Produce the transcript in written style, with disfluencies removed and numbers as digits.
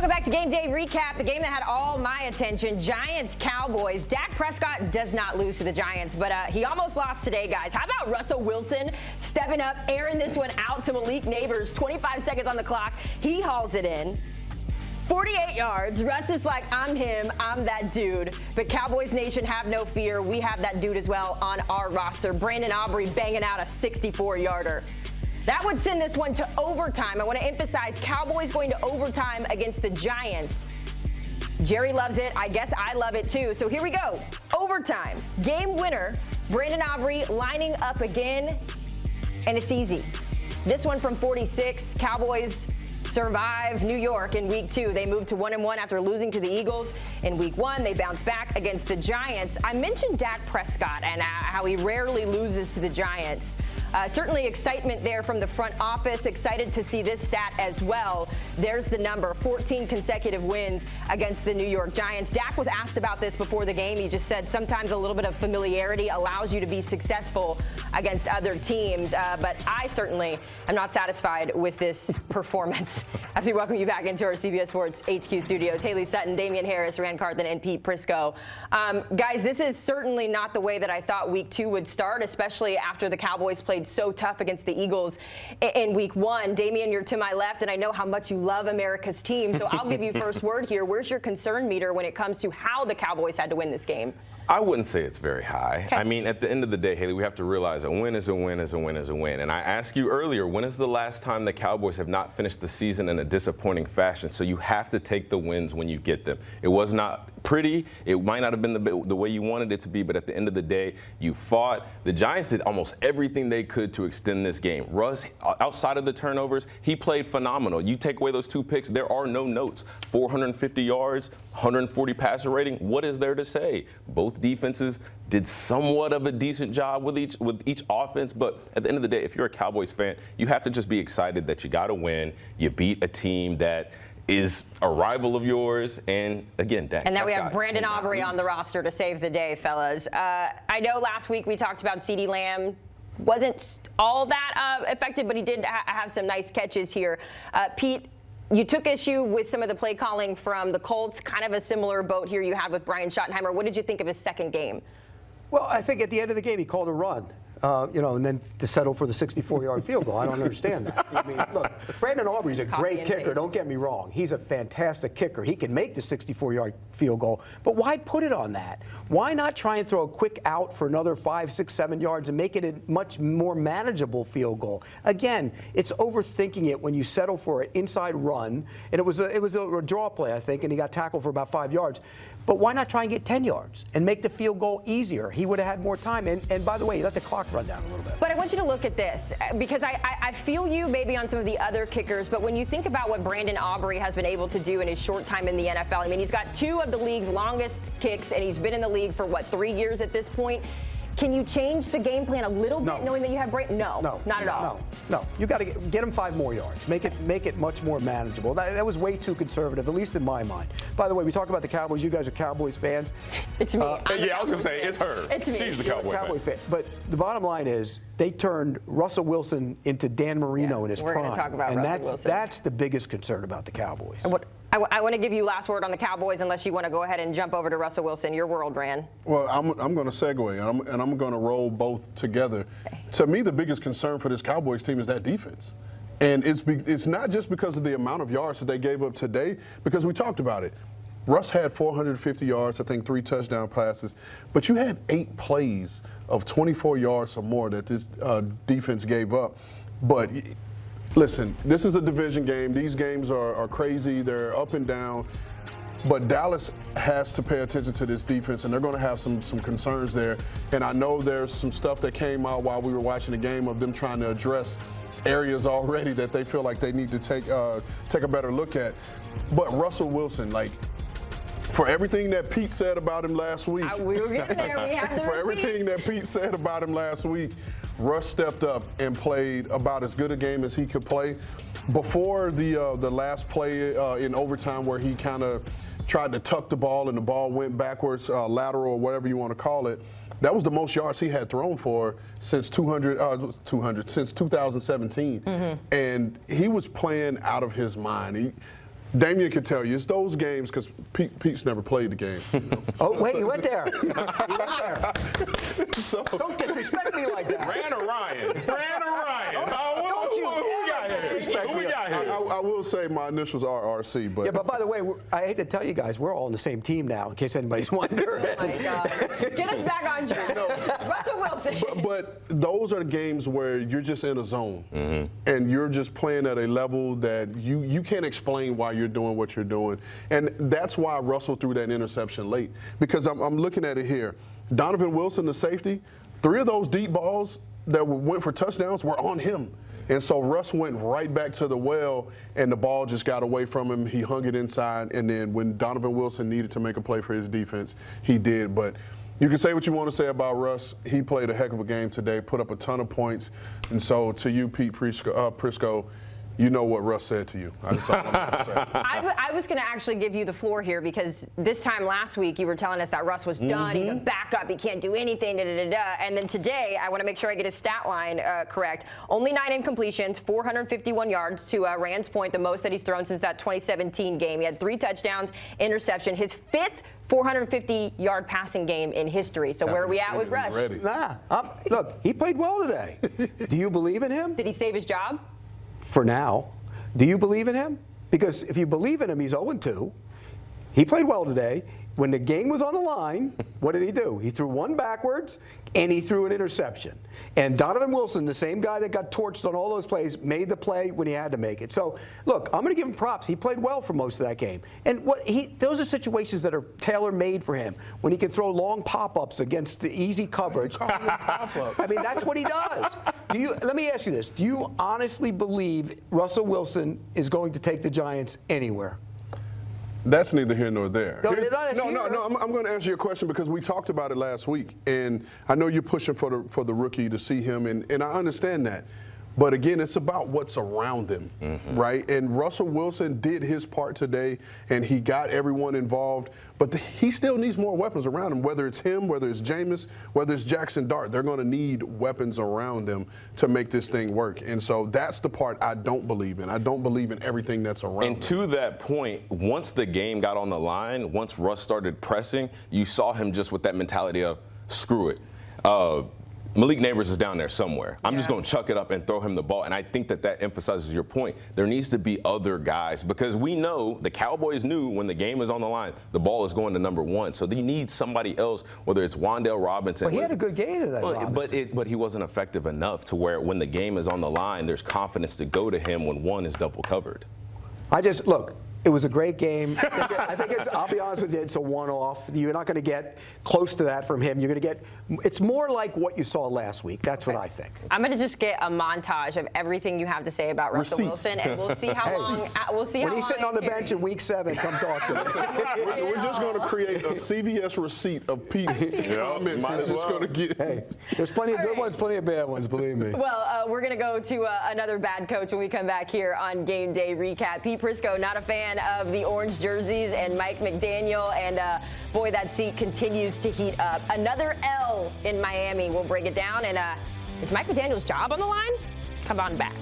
Welcome back to Game Day Recap, the game that had all my attention. Giants-Cowboys. Dak Prescott does not lose to the Giants, but he almost lost today, guys. How about Russell Wilson stepping up, airing this one out to Malik Neighbors? 25 seconds on the clock. He hauls it in. 48 yards. Russ is like, I'm him, I'm that dude. But Cowboys Nation, have no fear. We have that dude as well on our roster. Brandon Aubrey banging out a 64-yarder. That would send this one to overtime. I want to emphasize Cowboys going to overtime against the Giants. Jerry loves it. I guess I love it too. So here we go. Overtime. Game winner. Brandon Aubrey lining up again. And it's easy. This one from 46. Cowboys survive New York in week 2. They moved to 1-1 after losing to the Eagles in week 1. They bounced back against the Giants. I mentioned Dak Prescott and how he rarely loses to the Giants. Certainly excitement there from the front office. Excited to see this stat as well. There's the number, 14 consecutive wins against the New York Giants. Dak was asked about this before the game. He just said sometimes a little bit of familiarity allows you to be successful against other teams. But I certainly am not satisfied with this performance. As we welcome you back into our CBS Sports HQ studios. Haley Sutton, Damien Harris, Carthon and Pete Prisco. Guys, this is certainly not the way that I thought week 2 would start, especially after the Cowboys played so tough against the Eagles in week 1. Damien, you're to my left, and I know how much you love America's team, so I'll give you first word here. Where's your concern meter when it comes to how the Cowboys had to win this game? I wouldn't say it's very high. Okay. I mean, at the end of the day, Haley, we have to realize a win is a win is a win is a win. And I asked you earlier, when is the last time the Cowboys have not finished the season in a disappointing fashion? So you have to take the wins when you get them. It was not pretty. It might not have been the way you wanted it to be, but at the end of the day, you fought. The Giants did almost everything they could to extend this game. Russ, outside of the turnovers, he played phenomenal. You take away those 2 picks, there are no notes. 450 yards, 140 passer rating. What is there to say? Both defenses did somewhat of a decent job with each offense, but at the end of the day, if you're a Cowboys fan, you have to just be excited that you got to win. You beat a team that is a rival of yours, and again, Dak. And then we have Brandon Aubrey on the roster to save the day, fellas. I know last week we talked about CeeDee Lamb. Wasn't all that effective, but he did have some nice catches here. Pete, you took issue with some of the play calling from the Colts, kind of a similar boat here you had with Brian Schottenheimer. What did you think of his second game? Well, I think at the end of the game he called a run. And then to settle for the 64-yard field goal. I don't understand that. I mean, look, Brandon Aubrey's a great kicker. Don't get me wrong. He's a fantastic kicker. He can make the 64-yard field goal. But why put it on that? Why not try and throw a quick out for another 5, 6, 7 yards and make it a much more manageable field goal? Again, it's overthinking it when you settle for an inside run. And it was a draw play, I think, and he got tackled for about 5 yards. But why not try and get 10 yards and make the field goal easier? He would have had more time. And by the way, he let the clock run down a little bit. But I want you to look at this, because I feel you maybe on some of the other kickers, but when you think about what Brandon Aubrey has been able to do in his short time in the NFL, I mean, he's got 2 of the league's longest kicks, and he's been in the league for, 3 years at this point? Can you change the game plan a little bit knowing that you have Brandon? No, not at all. No. You got to get him 5 more yards. Make it much more manageable. That was way too conservative, at least in my mind. By the way, we talk about the Cowboys. You guys are Cowboys fans. It's me. Yeah, I was going to say, it's her. It's me. She's the Cowboy fan. But the bottom line is they turned Russell Wilson into Dan Marino in his prime. We're going to talk about Russell Wilson. That's the biggest concern about the Cowboys. I want to give you last word on the Cowboys, unless you want to go ahead and jump over to Russell Wilson. Your world, Rand. Well, I'm going to segue, and I'm going to roll both together. Okay. To me, the biggest concern for this Cowboys team is that defense. And it's not just because of the amount of yards that they gave up today, because we talked about it. Russ had 450 yards, I think 3 touchdown passes, but you had 8 plays of 24 yards or more that this defense gave up. But listen, this is a division game. These games are crazy. They're up and down. But Dallas has to pay attention to this defense, and they're going to have some concerns there. And I know there's some stuff that came out while we were watching the game of them trying to address areas already that they feel like they need to take a better look at. But Russell Wilson, for everything that Pete said about him last week. We were getting there. We have the For everything that Pete said about him last week, Russ stepped up and played about as good a game as he could play. Before the last play in overtime where he kind of tried to tuck the ball and the ball went backwards, lateral or whatever you want to call it, that was the most yards he had thrown for since since 2017. Mm-hmm. And he was playing out of his mind. Damien can tell you, it's those games, because Pete's never played the game. You know? Oh, wait, he went there. He went there. So, Don't disrespect me like that. Ran or Ryan? Ran or Ryan? Don't you Who we got here? disrespect Who we me. got here? I will say my initials are RC, but Yeah, but by the way, I hate to tell you guys, we're all on the same team now, in case anybody's wondering. Oh my God. Get us back on track. Russell Wilson. But those are the games where you're just in a zone, and you're just playing at a level that you can't explain why you're doing what you're doing. And that's why Russell threw that interception late, because I'm looking at it here. Donovan Wilson, the safety, 3 of those deep balls that went for touchdowns were on him. And so Russ went right back to the well, and the ball just got away from him. He hung it inside, and then when Donovan Wilson needed to make a play for his defense, he did. But you can say what you want to say about Russ. He played a heck of a game today, put up a ton of points. And so to you, Pete Prisco, you know what Russ said to you. That's all I'm gonna say. I was going to actually give you the floor here, because this time last week you were telling us that Russ was done. He's a backup. He can't do anything. And then today, I want to make sure I get his stat line correct. Only 9 incompletions, 451 yards to Rand's point, the most that he's thrown since that 2017 game. He had 3 touchdowns, interception, his 5th 450-yard passing game in history. So where are we at with Russ? Nah, look, he played well today. Do you believe in him? Did he save his job? For now. Do you believe in him? Because if you believe in him, he's 0-2. He played well today. When the game was on the line, what did he do? He threw 1 backwards, and he threw an interception. And Donovan Wilson, the same guy that got torched on all those plays, made the play when he had to make it. So, look, I'm going to give him props. He played well for most of that game. And those are situations that are tailor-made for him, when he can throw long pop-ups against the easy coverage. I mean, that's what he does. Let me ask you this. Do you honestly believe Russell Wilson is going to take the Giants anywhere? That's neither here nor there. No, I'm going to answer your question, because we talked about it last week, and I know you're pushing for the rookie to see him, and I understand that. But again, it's about what's around him, right? And Russell Wilson did his part today, and he got everyone involved. But he still needs more weapons around him, whether it's him, whether it's Jameis, whether it's Jackson Dart. They're going to need weapons around them to make this thing work. And so that's the part I don't believe in. I don't believe in everything that's around him. And to that point, once the game got on the line, once Russ started pressing, you saw him just with that mentality of, screw it. Malik Neighbors is down there somewhere. I'm just going to chuck it up and throw him the ball. And I think that emphasizes your point. There needs to be other guys, because we know the Cowboys knew when the game is on the line, the ball is going to number 1. So they need somebody else, whether it's Wan'Dale Robinson. But he had a good game today, but he wasn't effective enough to where when the game is on the line, there's confidence to go to him when 1 is double covered. Look, it was a great game. I think I'll be honest with you, it's a one-off. You're not going to get close to that from him. You're going to get, it's more like what you saw last week. That's what I think. I'm going to just get a montage of everything you have to say about Russell Wilson, and we'll see how long. When he's sitting on the bench in Week 7, come talk to me. We're just going to create a CBS receipt of Pete's comments. It's just going to get. Hey, there's plenty of good ones, plenty of bad ones, believe me. Well, we're going to go to another bad coach when we come back here on Game Day Recap. Pete Prisco, not a fan of the orange jerseys, and Mike McDaniel, and boy, that seat continues to heat up. Another L in Miami. We'll break it down. And is Mike McDaniel's job on the line? Come on back.